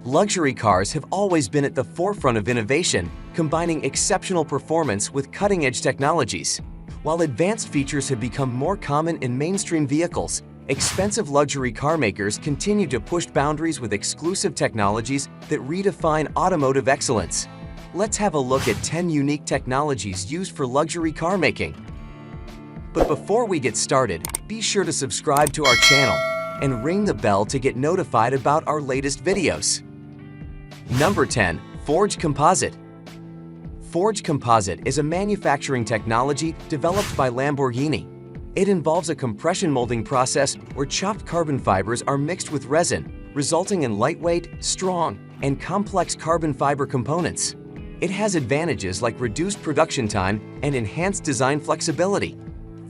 Luxury cars have always been at the forefront of innovation, combining exceptional performance with cutting-edge technologies. While advanced features have become more common in mainstream vehicles, expensive luxury car makers continue to push boundaries with exclusive technologies that redefine automotive excellence. Let's have a look at 10 unique technologies used for luxury car making. But before we get started, be sure to subscribe to our channel and ring the bell to get notified about our latest videos. Number 10. Forged Composite. Forged Composite is a manufacturing technology developed by Lamborghini. It involves a compression molding process where chopped carbon fibers are mixed with resin, resulting in lightweight, strong, and complex carbon fiber components. It has advantages like reduced production time and enhanced design flexibility.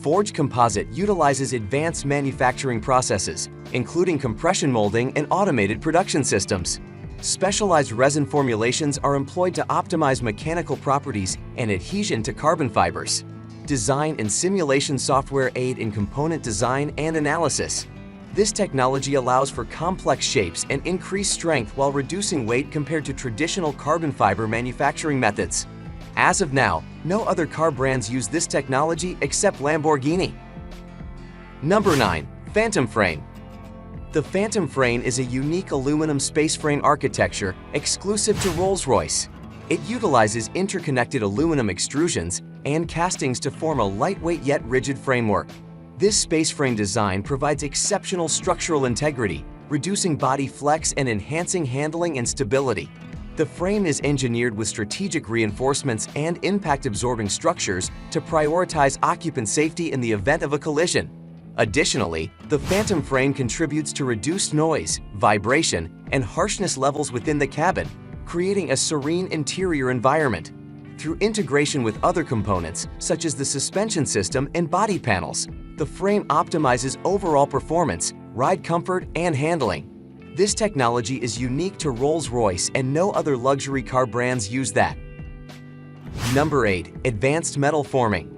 Forged Composite utilizes advanced manufacturing processes, including compression molding and automated production systems. Specialized resin formulations are employed to optimize mechanical properties and adhesion to carbon fibers. Design and simulation software aid in component design and analysis. This technology allows for complex shapes and increased strength while reducing weight compared to traditional carbon fiber manufacturing methods. As of now, no other car brands use this technology except Lamborghini. Number 9. Phantom Frame. The Phantom Frame is a unique aluminum space frame architecture exclusive to Rolls-Royce. It utilizes interconnected aluminum extrusions and castings to form a lightweight yet rigid framework. This space frame design provides exceptional structural integrity, reducing body flex and enhancing handling and stability. The frame is engineered with strategic reinforcements and impact-absorbing structures to prioritize occupant safety in the event of a collision. Additionally, the Phantom Frame contributes to reduced noise, vibration, and harshness levels within the cabin, creating a serene interior environment. Through integration with other components, such as the suspension system and body panels, the frame optimizes overall performance, ride comfort, and handling. This technology is unique to Rolls-Royce and no other luxury car brands use that. Number 8. Advanced Metal Forming.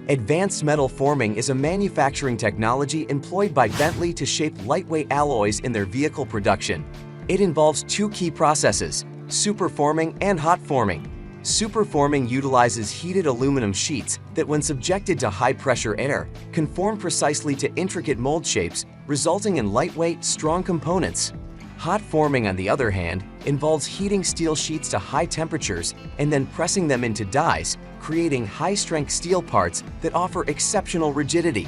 Advanced metal forming is a manufacturing technology employed by Bentley to shape lightweight alloys in their vehicle production. It involves two key processes: superforming and hot forming. Superforming utilizes heated aluminum sheets that, when subjected to high-pressure air, conform precisely to intricate mold shapes, resulting in lightweight, strong components. Hot forming, on the other hand, involves heating steel sheets to high temperatures and then pressing them into dies, creating high-strength steel parts that offer exceptional rigidity.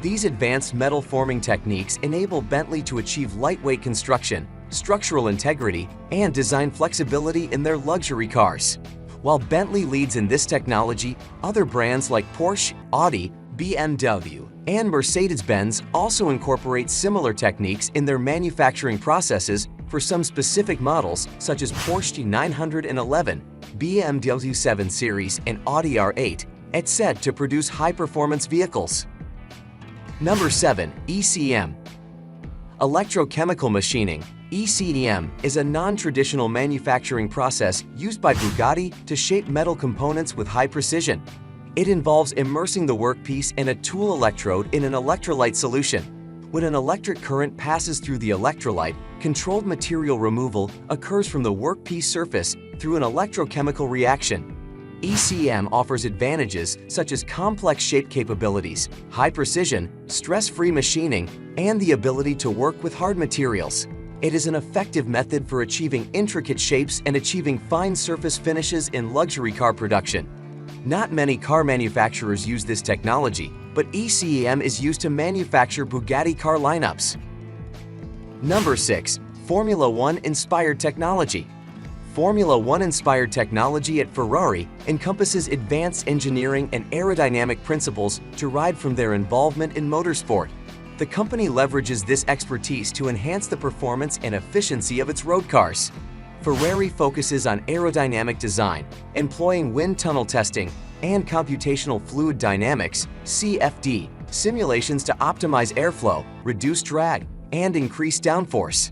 These advanced metal forming techniques enable Bentley to achieve lightweight construction, structural integrity, and design flexibility in their luxury cars. While Bentley leads in this technology, other brands like Porsche, Audi, BMW, and Mercedes-Benz also incorporate similar techniques in their manufacturing processes for some specific models, such as Porsche 911, BMW 7 Series, and Audi R8, etc., to produce high-performance vehicles. Number 7. ECM. Electrochemical machining. ECM is a non-traditional manufacturing process used by Bugatti to shape metal components with high precision. It involves immersing the workpiece and a tool electrode in an electrolyte solution. When an electric current passes through the electrolyte, controlled material removal occurs from the workpiece surface through an electrochemical reaction. ECM offers advantages such as complex shape capabilities, high precision, stress-free machining, and the ability to work with hard materials. It is an effective method for achieving intricate shapes and achieving fine surface finishes in luxury car production. Not many car manufacturers use this technology, but ECM is used to manufacture Bugatti car lineups. Number 6. Formula One-inspired technology. Formula One-inspired technology at Ferrari encompasses advanced engineering and aerodynamic principles derived from their involvement in motorsport. The company leverages this expertise to enhance the performance and efficiency of its road cars. Ferrari focuses on aerodynamic design, employing wind tunnel testing and computational fluid dynamics (CFD) simulations to optimize airflow, reduce drag, and increase downforce.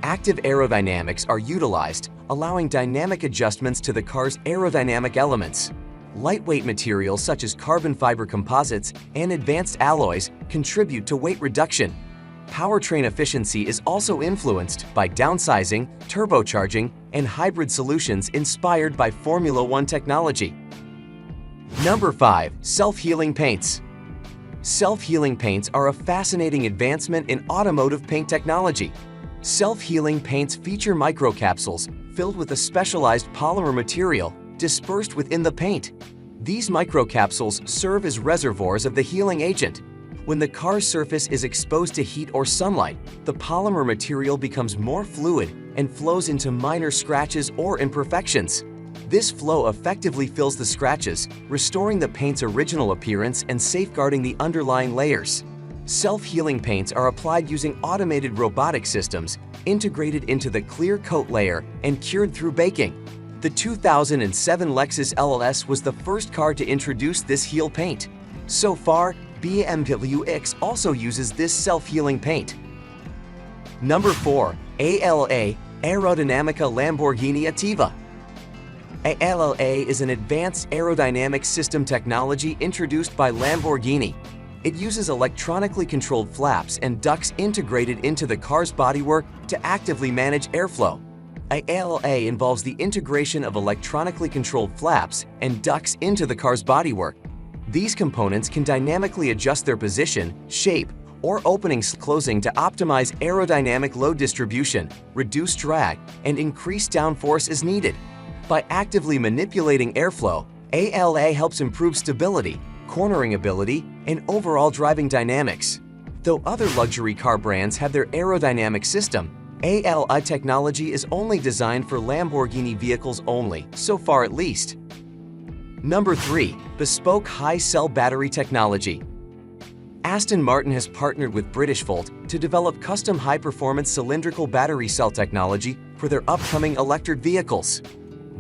Active aerodynamics are utilized, allowing dynamic adjustments to the car's aerodynamic elements. Lightweight materials such as carbon fiber composites and advanced alloys contribute to weight reduction. Powertrain efficiency is also influenced by downsizing, turbocharging, and hybrid solutions inspired by Formula One technology. Number 5. Self-healing paints. Self-healing paints are a fascinating advancement in automotive paint technology. Self-healing paints feature microcapsules filled with a specialized polymer material dispersed within the paint. These microcapsules serve as reservoirs of the healing agent. When the car's surface is exposed to heat or sunlight, the polymer material becomes more fluid and flows into minor scratches or imperfections. This flow effectively fills the scratches, restoring the paint's original appearance and safeguarding the underlying layers. Self-healing paints are applied using automated robotic systems integrated into the clear coat layer and cured through baking. The 2007 Lexus LLS was the first car to introduce this heal paint. So far, BMW X also uses this self-healing paint. Number 4. ALA Aerodinamica Lamborghini Attiva. ALA is an advanced aerodynamic system technology introduced by Lamborghini. It uses electronically controlled flaps and ducts integrated into the car's bodywork to actively manage airflow. ALA involves the integration of electronically controlled flaps and ducts into the car's bodywork. These components can dynamically adjust their position, shape, or opening/closing to optimize aerodynamic load distribution, reduce drag, and increase downforce as needed. By actively manipulating airflow, ALA helps improve stability, cornering ability, and overall driving dynamics. Though other luxury car brands have their aerodynamic system, ALA technology is only designed for Lamborghini vehicles only, so far at least. Number 3. Bespoke High-cell Battery Technology. Aston Martin has partnered with Britishvolt to develop custom high-performance cylindrical battery cell technology for their upcoming electric vehicles.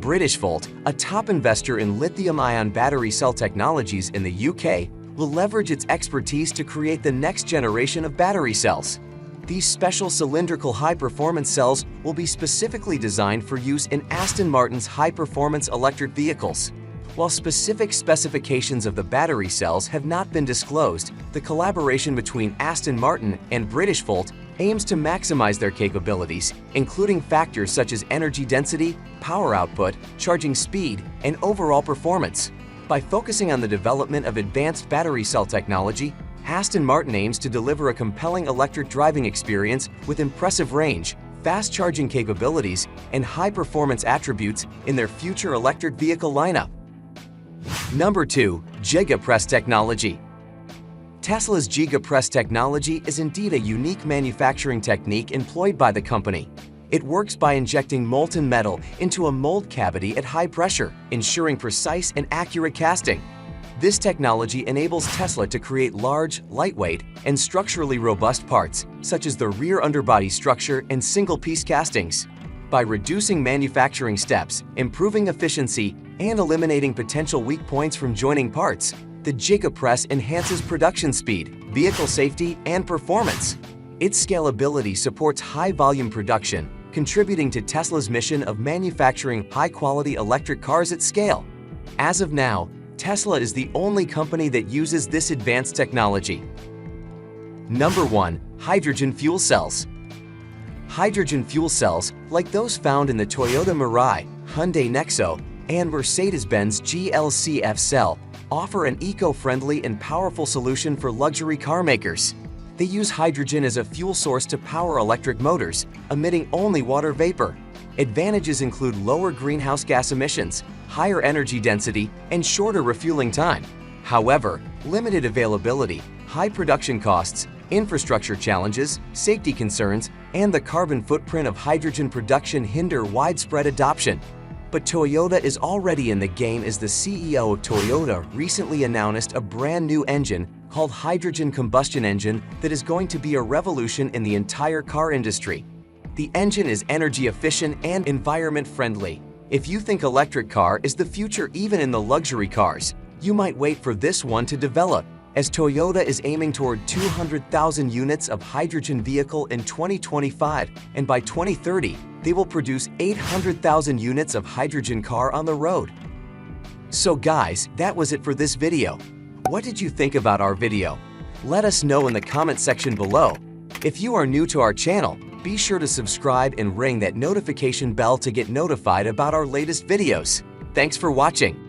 Britishvolt, a top investor in lithium-ion battery cell technologies in the UK, will leverage its expertise to create the next generation of battery cells. These special cylindrical high-performance cells will be specifically designed for use in Aston Martin's high-performance electric vehicles. While specific specifications of the battery cells have not been disclosed, the collaboration between Aston Martin and Britishvolt aims to maximize their capabilities, including factors such as energy density, power output, charging speed, and overall performance. By focusing on the development of advanced battery cell technology, Aston Martin aims to deliver a compelling electric driving experience with impressive range, fast charging capabilities, and high-performance attributes in their future electric vehicle lineup. Number 2. Giga Press Technology. Tesla's Giga Press technology is indeed a unique manufacturing technique employed by the company. It works by injecting molten metal into a mold cavity at high pressure, ensuring precise and accurate casting. This technology enables Tesla to create large, lightweight, and structurally robust parts, such as the rear underbody structure and single-piece castings. By reducing manufacturing steps, improving efficiency, and eliminating potential weak points from joining parts, the Giga Press enhances production speed, vehicle safety, and performance. Its scalability supports high-volume production, contributing to Tesla's mission of manufacturing high-quality electric cars at scale. As of now, Tesla is the only company that uses this advanced technology. Number 1. Hydrogen fuel cells. Hydrogen fuel cells, like those found in the Toyota Mirai, Hyundai Nexo, and Mercedes-Benz GLC F-Cell, offer an eco-friendly and powerful solution for luxury car makers. They use hydrogen as a fuel source to power electric motors, emitting only water vapor. Advantages include lower greenhouse gas emissions, higher energy density, and shorter refueling time. However, limited availability, high production costs, infrastructure challenges, safety concerns, and the carbon footprint of hydrogen production hinder widespread adoption. But Toyota is already in the game, as the CEO of Toyota recently announced a brand new engine called hydrogen combustion engine that is going to be a revolution in the entire car industry. The engine is energy efficient and environment friendly. If you think electric car is the future even in the luxury cars, you might wait for this one to develop, as Toyota is aiming toward 200,000 units of hydrogen vehicle in 2025, and by 2030, they will produce 800,000 units of hydrogen car on the road. So guys, that was it for this video. What did you think about our video? Let us know in the comment section below. If you are new to our channel, be sure to subscribe and ring that notification bell to get notified about our latest videos. Thanks for watching.